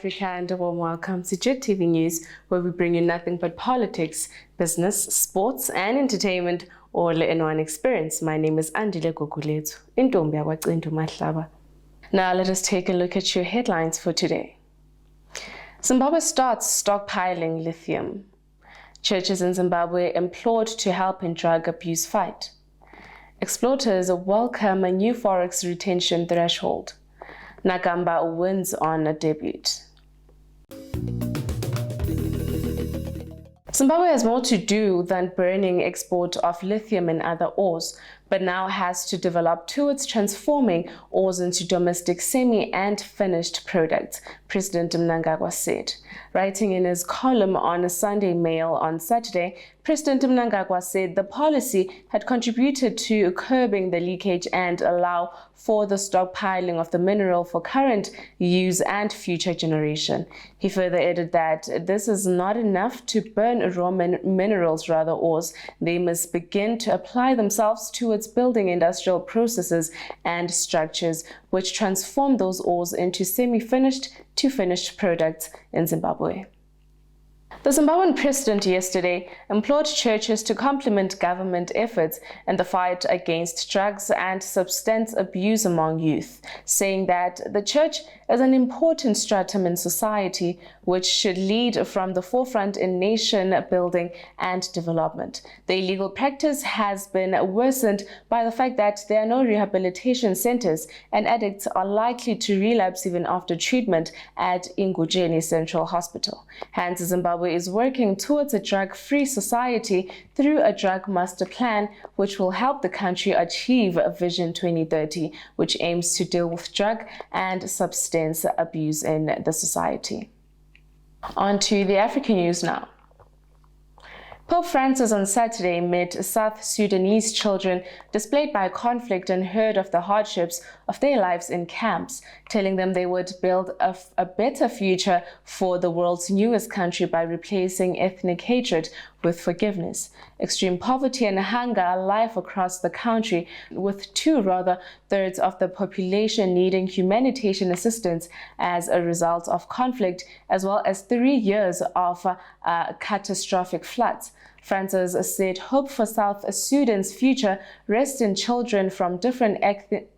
Africa, and a warm welcome to JIT-TV News, where we bring you nothing but politics, business, sports, and entertainment, all in one experience. My name is Andile Gogulethu, Intombi yakwaCintu Mahlaba. Now let us take a look at your headlines for today. Zimbabwe starts stockpiling lithium. Churches in Zimbabwe implored to help in drug abuse fight. Exporters welcome a new forex retention threshold. Nakamba wins on a debut. Zimbabwe has more to do than burning export of lithium and other ores, but now has to develop towards transforming ores into domestic semi and finished products, President Mnangagwa said. Writing in his column on a Sunday Mail on Saturday, President Mnangagwa said the policy had contributed to curbing the leakage and allow for the stockpiling of the mineral for current use and future generation. He further added that this is not enough to burn raw minerals, rather ores. They must begin to apply themselves towards building industrial processes and structures which transform those ores into semi-finished to finished products in Zimbabwe. The Zimbabwean president yesterday implored churches to complement government efforts in the fight against drugs and substance abuse among youth, saying that the church is an important stratum in society which should lead from the forefront in nation building and development. The illegal practice has been worsened by the fact that there are no rehabilitation centers and addicts are likely to relapse even after treatment at Ingujeni Central Hospital. Hence, Zimbabwe is working towards a drug-free society through a drug master plan, which will help the country achieve Vision 2030, which aims to deal with drug and substance abuse in the society. On to the African news now. Pope Francis on Saturday met South Sudanese children displaced by conflict and heard of the hardships of their lives in camps, telling them they would build a better future for the world's newest country by replacing ethnic hatred with forgiveness. Extreme poverty and hunger are life across the country, with two-thirds of the population needing humanitarian assistance as a result of conflict, as well as 3 years of catastrophic floods. Francis said hope for South Sudan's future rests in children from different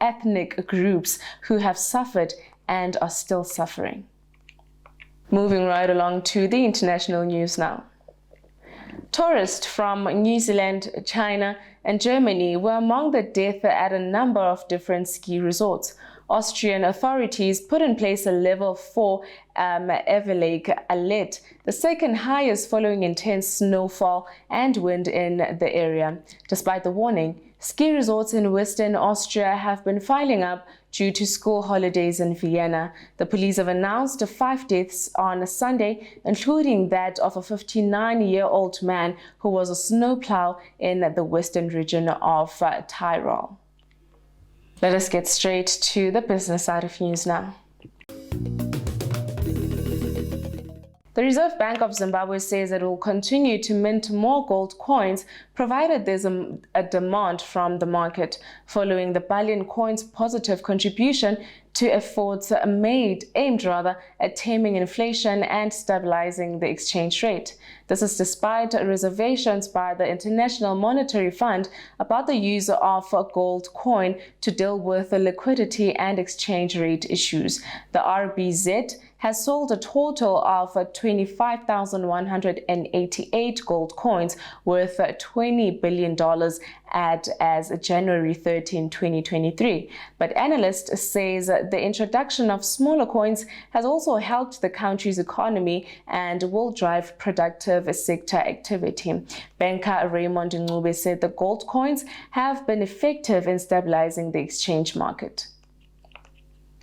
ethnic groups who have suffered and are still suffering. Moving right along to the international news now. Tourists from New Zealand, China, and Germany were among the deaths at a number of different ski resorts. Austrian authorities put in place a level 4 Everlake alert, the second highest following intense snowfall and wind in the area. Despite the warning, ski resorts in Western Austria have been filing up due to school holidays in Vienna. The police have announced 5 deaths on Sunday, including that of a 59-year-old man who was a snowplow in the western region of Tyrol. Let us get straight to the business side of news now. The Reserve Bank of Zimbabwe says it will continue to mint more gold coins provided there's a demand from the market, following the bullion coin's positive contribution to efforts aimed at taming inflation and stabilizing the exchange rate. This is despite reservations by the International Monetary Fund about the use of gold coin to deal with the liquidity and exchange rate issues. The RBZ has sold a total of 25,188 gold coins worth $20 billion as January 13, 2023. But analysts says the introduction of smaller coins has also helped the country's economy and will drive productive sector activity. Banker Raymond Ncube said the gold coins have been effective in stabilizing the exchange market.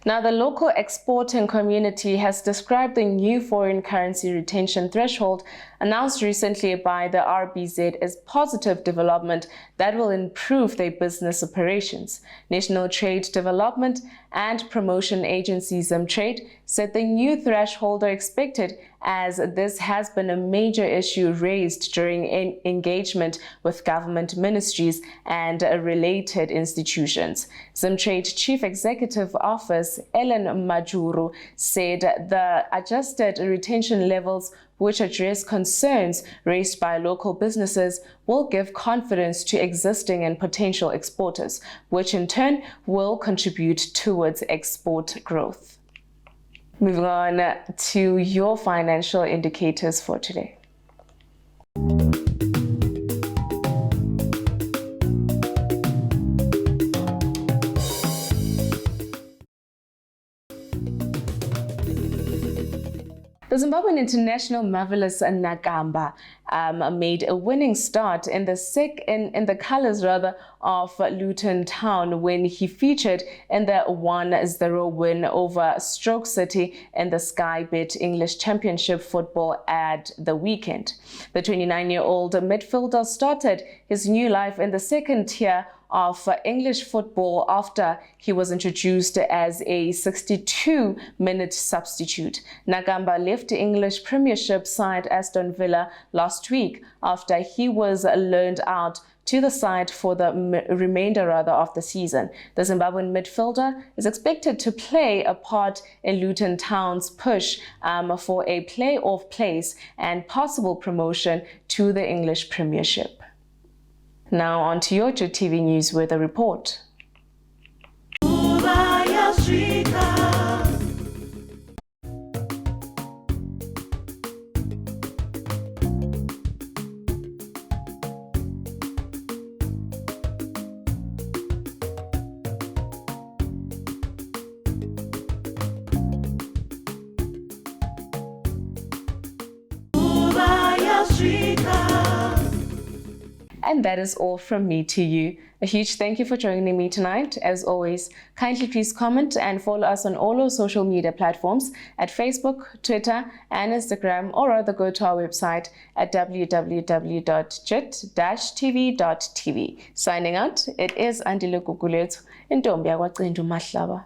Now, the local exporting community has described the new foreign currency retention threshold announced recently by the RBZ as positive development that will improve their business operations. National Trade Development and Promotion Agency Zimtrade said the new threshold are expected as this has been a major issue raised during engagement with government ministries and related institutions. Zimtrade Chief Executive Office Ellen Majuru said the adjusted retention levels, which address concerns raised by local businesses, will give confidence to existing and potential exporters, which in turn will contribute towards export growth. Moving on to your financial indicators for today. The Zimbabwean international Marvelous Nakamba made a winning start in the colors of Luton Town when he featured in the 1-0 win over Stoke City in the Sky Bet English Championship football at the weekend. The 29-year-old midfielder started his new life in the second tier of English football after he was introduced as a 62-minute substitute. Nakamba left the English Premiership side Aston Villa last week after he was loaned out to the side for the remainder of the season. The Zimbabwean midfielder is expected to play a part in Luton Town's push for a play-off place and possible promotion to the English Premiership. Now on to your JIT-TV News weather report. And that is all from me to you. A huge thank you for joining me tonight. As always, kindly please comment and follow us on all our social media platforms at Facebook, Twitter, and Instagram, or rather go to our website at www.JIT-TVzw. Signing out, it is Andile Gugulethu, Intombi yakwaCindu Mahlaba.